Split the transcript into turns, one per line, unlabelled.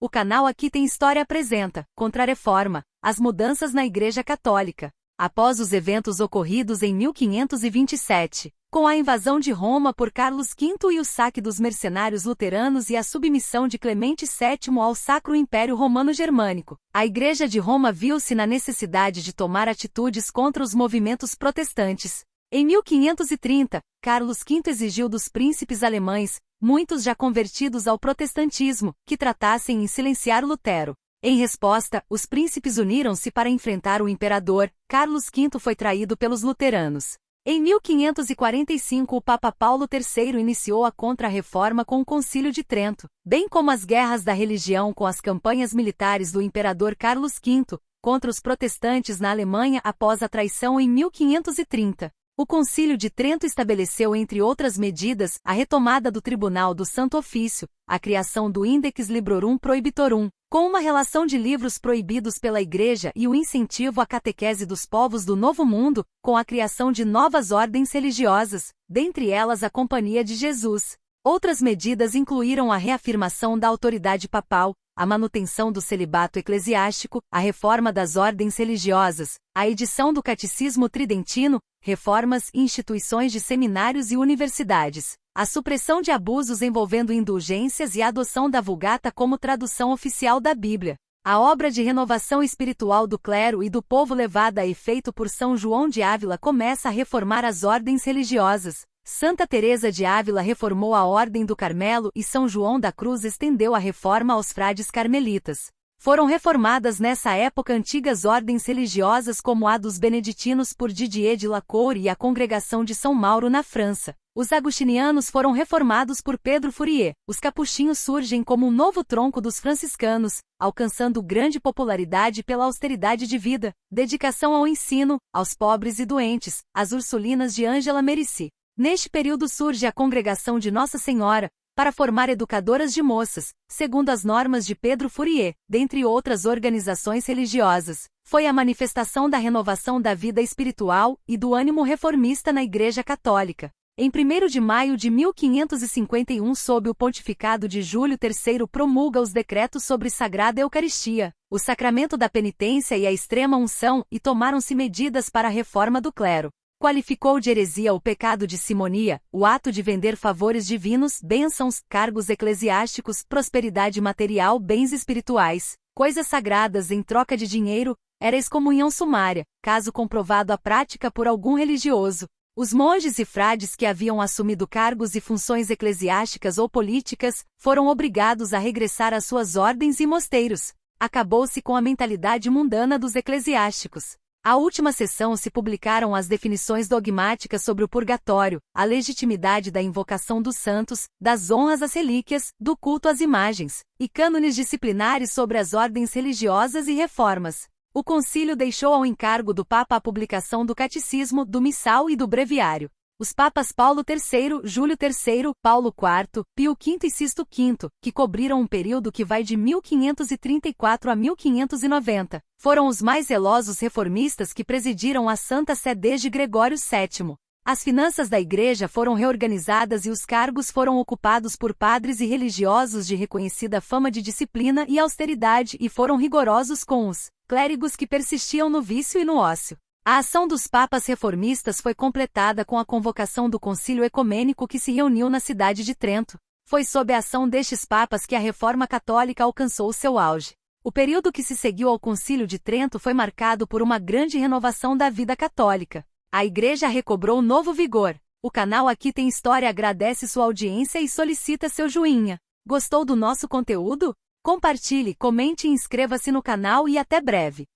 O canal Aqui Tem História apresenta, Contra-Reforma, as mudanças na Igreja Católica. Após os eventos ocorridos em 1527, com a invasão de Roma por Carlos V e o saque dos mercenários luteranos e a submissão de Clemente VII ao Sacro Império Romano-Germânico, a Igreja de Roma viu-se na necessidade de tomar atitudes contra os movimentos protestantes. Em 1530, Carlos V exigiu dos príncipes alemães, muitos já convertidos ao protestantismo, que tratassem em silenciar Lutero. Em resposta, os príncipes uniram-se para enfrentar o imperador. Carlos V foi traído pelos luteranos. Em 1545, o Papa Paulo III iniciou a Contra-Reforma com o Concílio de Trento, bem como as guerras da religião com as campanhas militares do imperador Carlos V contra os protestantes na Alemanha após a traição em 1530. O Concílio de Trento estabeleceu, entre outras medidas, a retomada do Tribunal do Santo Ofício, a criação do Index Librorum Prohibitorum, com uma relação de livros proibidos pela Igreja e o incentivo à catequese dos povos do Novo Mundo, com a criação de novas ordens religiosas, dentre elas a Companhia de Jesus. Outras medidas incluíram a reafirmação da autoridade papal, a manutenção do celibato eclesiástico, a reforma das ordens religiosas, a edição do Catecismo Tridentino, reformas e instituições de seminários e universidades, a supressão de abusos envolvendo indulgências e a adoção da Vulgata como tradução oficial da Bíblia. A obra de renovação espiritual do clero e do povo levada a efeito por São João de Ávila começa a reformar as ordens religiosas. Santa Teresa de Ávila reformou a Ordem do Carmelo e São João da Cruz estendeu a reforma aos frades carmelitas. Foram reformadas nessa época antigas ordens religiosas como a dos beneditinos por Didier de la Cour e a Congregação de São Mauro na França. Os agostinianos foram reformados por Pedro Fourier. Os capuchinhos surgem como um novo tronco dos franciscanos, alcançando grande popularidade pela austeridade de vida, dedicação ao ensino, aos pobres e doentes, as Ursulinas de Angela Merici. Neste período surge a Congregação de Nossa Senhora, para formar educadoras de moças, segundo as normas de Pedro Fourier, dentre outras organizações religiosas. Foi a manifestação da renovação da vida espiritual e do ânimo reformista na Igreja Católica. Em 1º de maio de 1551, sob o pontificado de Júlio III, promulga os decretos sobre Sagrada Eucaristia, o sacramento da penitência e a extrema unção, e tomaram-se medidas para a reforma do clero. Qualificou de heresia o pecado de simonia, o ato de vender favores divinos, bênçãos, cargos eclesiásticos, prosperidade material, bens espirituais, coisas sagradas em troca de dinheiro, era excomunhão sumária, caso comprovado a prática por algum religioso. Os monges e frades que haviam assumido cargos e funções eclesiásticas ou políticas, foram obrigados a regressar às suas ordens e mosteiros. Acabou-se com a mentalidade mundana dos eclesiásticos. À última sessão se publicaram as definições dogmáticas sobre o purgatório, a legitimidade da invocação dos santos, das honras às relíquias, do culto às imagens, e cânones disciplinares sobre as ordens religiosas e reformas. O concílio deixou ao encargo do Papa a publicação do Catecismo, do Missal e do Breviário. Os papas Paulo III, Júlio III, Paulo IV, Pio V e Sisto V, que cobriram um período que vai de 1534 a 1590, foram os mais zelosos reformistas que presidiram a Santa Sé desde Gregório VII. As finanças da Igreja foram reorganizadas e os cargos foram ocupados por padres e religiosos de reconhecida fama de disciplina e austeridade e foram rigorosos com os clérigos que persistiam no vício e no ócio. A ação dos papas reformistas foi completada com a convocação do Concílio Ecumênico que se reuniu na cidade de Trento. Foi sob a ação destes papas que a Reforma Católica alcançou seu auge. O período que se seguiu ao Concílio de Trento foi marcado por uma grande renovação da vida católica. A Igreja recobrou novo vigor. O canal Aqui Tem História agradece sua audiência e solicita seu joinha. Gostou do nosso conteúdo? Compartilhe, comente e inscreva-se no canal e até breve.